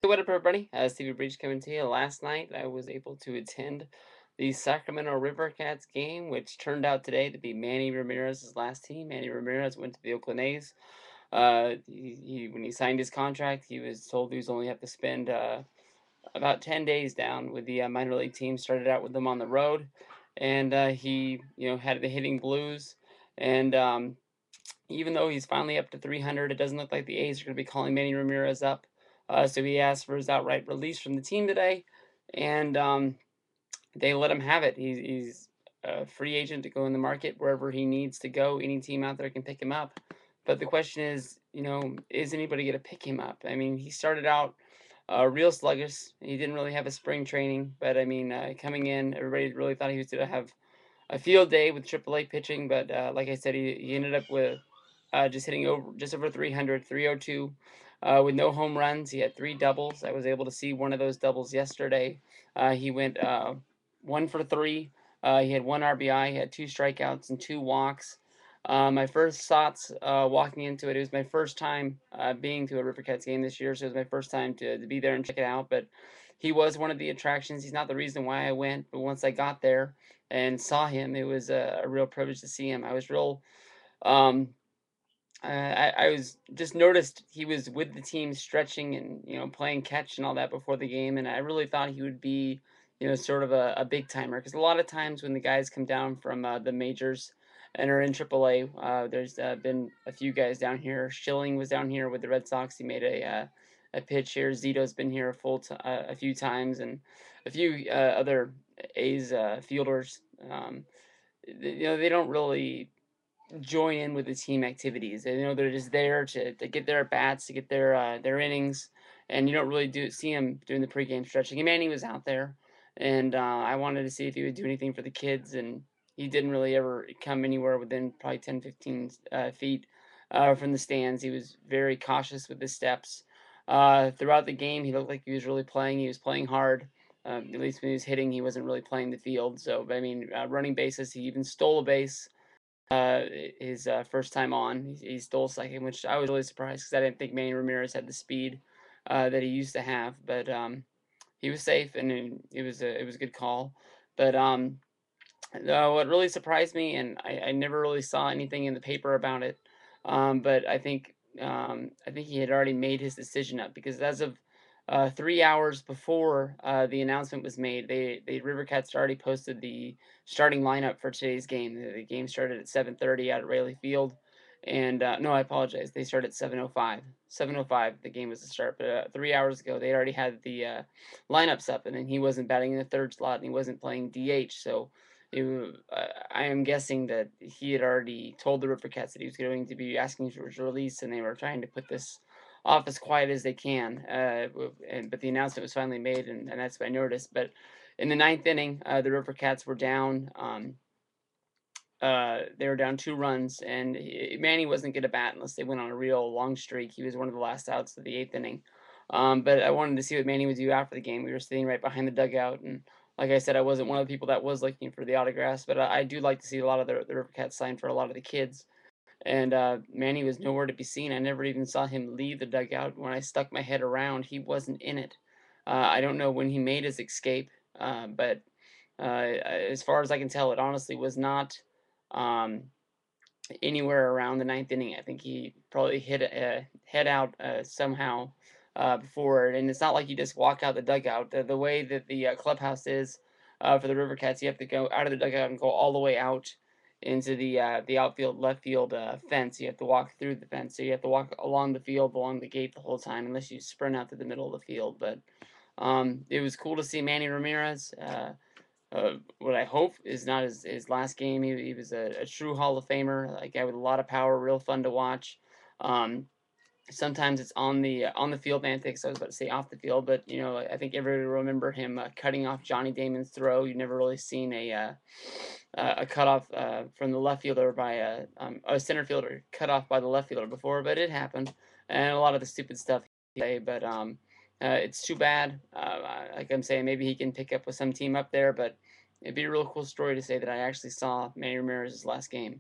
So what up, everybody? Steviebreech coming to you. Last night, I was able to attend the Sacramento Rivercats game, which turned out today to be Manny Ramirez's last team. Manny Ramirez went to the Oakland A's. When he signed his contract, he was told he was only have to spend about 10 days down with the minor league team. Started out with them on the road, and he, had the hitting blues. And even though he's finally up to 300, it doesn't look like the A's are going to be calling Manny Ramirez up. So he asked for his outright release from the team today, and they let him have it. He's a free agent to go in the market wherever he needs to go. Any team out there can pick him up. But the question is, is anybody going to pick him up? I mean, he started out real sluggish. He didn't really have a spring training, but I mean, coming in, everybody really thought he was going to have a field day with AAA pitching. But like I said, he ended up with just hitting just over 300, 302, with no home runs. He had three doubles. I was able to see one of those doubles yesterday. He went 1 for 3. He had one RBI. He had two strikeouts and two walks. My first thoughts walking into it, it was my first time being to a Rivercats game this year, so it was my first time to be there and check it out. But he was one of the attractions. He's not the reason why I went, but once I got there and saw him, it was a real privilege to see him. I was real. Um, I was just noticed he was with the team stretching and playing catch and all that before the game, and I really thought he would be sort of a big timer, because a lot of times when the guys come down from the majors and are in AAA, there's been a few guys down here. Schilling was down here with the Red Sox. He made a pitch here. Zito's been here a few times, and a few other A's fielders. They don't really join in with the team activities. And, they're just there to get their at bats, to get their innings, and you don't really see him doing the pregame stretching. And Manny was out there, and I wanted to see if he would do anything for the kids, and he didn't really ever come anywhere within probably 10, 15 feet from the stands. He was very cautious with his steps. Throughout the game, he looked like he was really playing. He was playing hard. At least when he was hitting, he wasn't really playing the field. So, I mean, running bases, he even stole a base uh, his first time on. He stole second, which I was really surprised because I didn't think Manny Ramirez had the speed that he used to have. But he was safe, and it was a good call. But what really surprised me, and I never really saw anything in the paper about it, but I think he had already made his decision up, because as of 3 hours before the announcement was made, the Rivercats already posted the starting lineup for today's game. The game started at 7:30 out at Rayleigh Field, and no, I apologize. They started at 7:05. 7:05, the game was to start, but 3 hours ago they already had the lineups up, and then he wasn't batting in the third slot, and he wasn't playing DH, so. I am guessing that he had already told the Rivercats that he was going to be asking for his release, and they were trying to put this off as quiet as they can. But the announcement was finally made, and that's what I noticed. But in the ninth inning, the Rivercats were down. They were down 2 runs, and Manny wasn't going to bat unless they went on a real long streak. He was one of the last outs of the eighth inning. But I wanted to see what Manny would do after the game. We were sitting right behind the dugout, and like I said, I wasn't one of the people that was looking for the autographs, but I do like to see a lot of the Rivercats sign for a lot of the kids. And Manny was nowhere to be seen. I never even saw him leave the dugout. When I stuck my head around, he wasn't in it. I don't know when he made his escape, but as far as I can tell, it honestly was not um, anywhere around the ninth inning. I think he probably hit a head out somehow before, and it's not like you just walk out the dugout. The way that the clubhouse is for the Rivercats, you have to go out of the dugout and go all the way out into the outfield left field fence. You have to walk through the fence, so you have to walk along the field, along the gate the whole time, unless you sprint out to the middle of the field. But it was cool to see Manny Ramirez. What I hope is not his last game. He was a true Hall of Famer, a guy with a lot of power, real fun to watch. Um, Sometimes it's on the field antics. I was about to say off the field, but I think everybody will remember him cutting off Johnny Damon's throw. You've never really seen a cutoff from the left fielder by a center fielder cut off by the left fielder before, but it happened, and a lot of the stupid stuff he say. But it's too bad. Like I'm saying, maybe he can pick up with some team up there, but it'd be a real cool story to say that I actually saw Manny Ramirez's last game.